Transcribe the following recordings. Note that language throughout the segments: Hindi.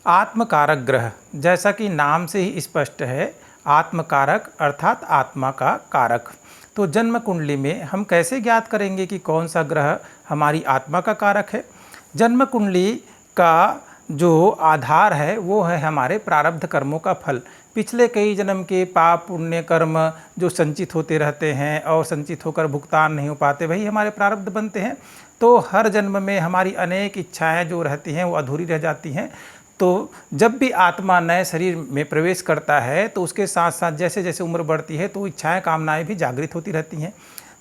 आत्मकारक ग्रह, जैसा कि नाम से ही स्पष्ट है, आत्मकारक अर्थात आत्मा का कारक। तो जन्म कुंडली में हम कैसे ज्ञात करेंगे कि कौन सा ग्रह हमारी आत्मा का कारक है? जन्म कुंडली का जो आधार है वो है हमारे प्रारब्ध कर्मों का फल। पिछले कई जन्म के पाप पुण्य कर्म जो संचित होते रहते हैं और संचित होकर भुगतान नहीं हो पाते, वही हमारे प्रारब्ध बनते हैं। तो हर जन्म में हमारी अनेक इच्छाएं जो रहती हैं वो अधूरी रह जाती हैं। तो जब भी आत्मा नए शरीर में प्रवेश करता है तो उसके साथ साथ जैसे जैसे उम्र बढ़ती है तो इच्छाएं कामनाएं भी जागृत होती रहती हैं।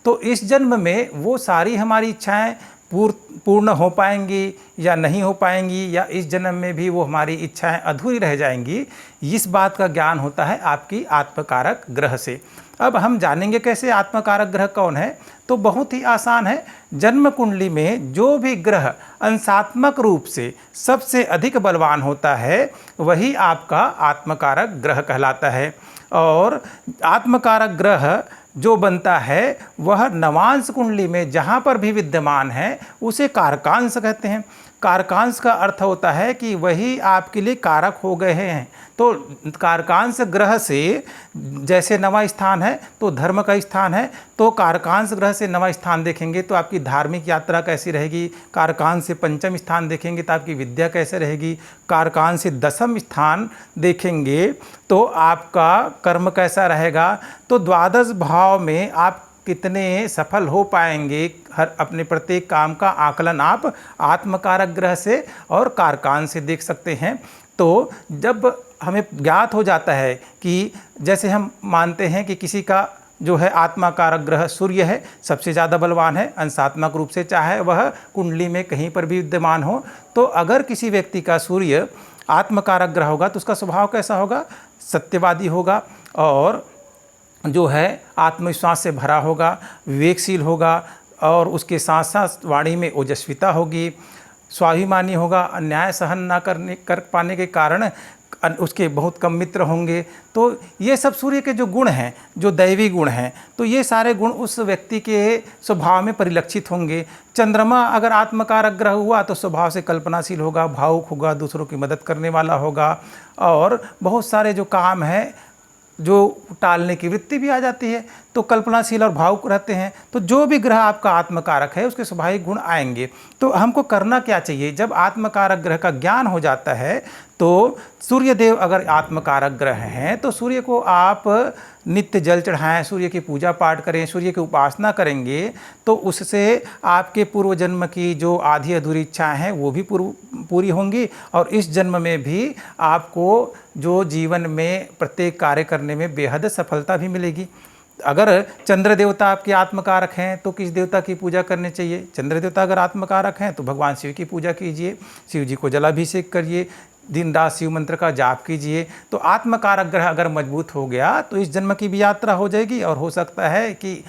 तो इस जन्म में वो सारी हमारी इच्छाएं पूर्ण हो पाएंगी या नहीं हो पाएंगी, या इस जन्म में भी वो हमारी इच्छाएं अधूरी रह जाएंगी, इस बात का ज्ञान होता है आपकी आत्मकारक ग्रह से। अब हम जानेंगे कैसे आत्मकारक ग्रह कौन है? तो बहुत ही आसान है। जन्म कुंडली में जो भी ग्रह अंशात्मक रूप से सबसे अधिक बलवान होता है वही आपका आत्मकारक ग्रह कहलाता है। और आत्मकारक ग्रह जो बनता है वह नवांश कुंडली में जहाँ पर भी विद्यमान है उसे कारकांश कहते हैं। कारकांश का अर्थ होता है कि वही आपके लिए कारक हो गए हैं। तो कारकांश ग्रह से जैसे नवा स्थान है तो धर्म का स्थान है, तो कारकांश ग्रह से नवा स्थान देखेंगे तो आपकी धार्मिक यात्रा कैसी रहेगी, कारकांश से पंचम स्थान देखेंगे तो आपकी विद्या कैसे रहेगी, कारकांश से दसम स्थान देखेंगे तो आपका कर्म कैसा रहेगा। तो द्वादश भाव में आप कितने सफल हो पाएंगे, हर अपने प्रत्येक काम का आकलन आप आत्मकारक ग्रह से और कारकांश से देख सकते हैं। तो जब हमें ज्ञात हो जाता है कि जैसे हम मानते हैं कि किसी का जो है आत्मकारक ग्रह सूर्य है, सबसे ज़्यादा बलवान है अंशात्मक रूप से, चाहे वह कुंडली में कहीं पर भी विद्यमान हो। तो अगर किसी व्यक्ति का सूर्य आत्मकारक ग्रह होगा तो उसका स्वभाव कैसा होगा? सत्यवादी होगा और जो है आत्मविश्वास से भरा होगा, विवेकशील होगा और उसके साथ साथ वाणी में ओजस्विता होगी, स्वाभिमानी होगा, अन्याय सहन ना कर पाने के कारण उसके बहुत कम मित्र होंगे। तो ये सब सूर्य के जो गुण हैं, जो दैवी गुण हैं, तो ये सारे गुण उस व्यक्ति के स्वभाव में परिलक्षित होंगे। चंद्रमा अगर आत्मकारक ग्रह हुआ तो स्वभाव से कल्पनाशील होगा, भावुक होगा, दूसरों की मदद करने वाला होगा और बहुत सारे जो काम हैं जो टालने की वृत्ति भी आ जाती है, तो कल्पनाशील और भावुक रहते हैं। तो जो भी ग्रह आपका आत्मकारक है उसके स्वाभाविक गुण आएंगे। तो हमको करना क्या चाहिए? जब आत्मकारक ग्रह का ज्ञान हो जाता है तो सूर्यदेव अगर आत्मकारक ग्रह हैं तो सूर्य को आप नित्य जल चढ़ाएं, सूर्य की पूजा पाठ करें, सूर्य की उपासना करेंगे तो उससे आपके पूर्व जन्म की जो आधी अधूरी इच्छाएं हैं वो भी पूरी होंगी और इस जन्म में भी आपको जो जीवन में प्रत्येक कार्य करने में बेहद सफलता भी मिलेगी। अगर चंद्र देवता आपके आत्मकारक हैं तो किस देवता की पूजा करनी चाहिए? चंद्र देवता अगर आत्मकारक हैं तो भगवान शिव की पूजा कीजिए, शिव जी को जलाभिषेक करिए, दिन रात शिव मंत्र का जाप कीजिए। तो आत्मकारक ग्रह अगर मजबूत हो गया तो इस जन्म की भी यात्रा हो जाएगी और हो सकता है कि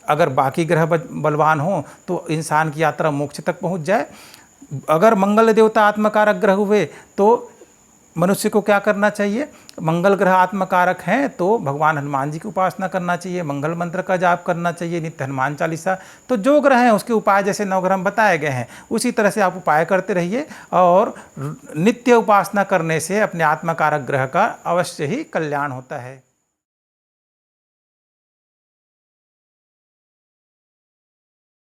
अगर बाकी ग्रह बलवान हो तो इंसान की यात्रा मोक्ष तक पहुंच जाए। अगर मंगल देवता आत्मकारक ग्रह हुए तो मनुष्य को क्या करना चाहिए? मंगल ग्रह आत्मकारक हैं तो भगवान हनुमान जी की उपासना करना चाहिए, मंगल मंत्र का जाप करना चाहिए, नित्य हनुमान चालीसा। तो जो ग्रह हैं उसके उपाय जैसे नवग्रह बताए गए हैं उसी तरह से आप उपाय करते रहिए और नित्य उपासना करने से अपने आत्मकारक ग्रह का अवश्य ही कल्याण होता है।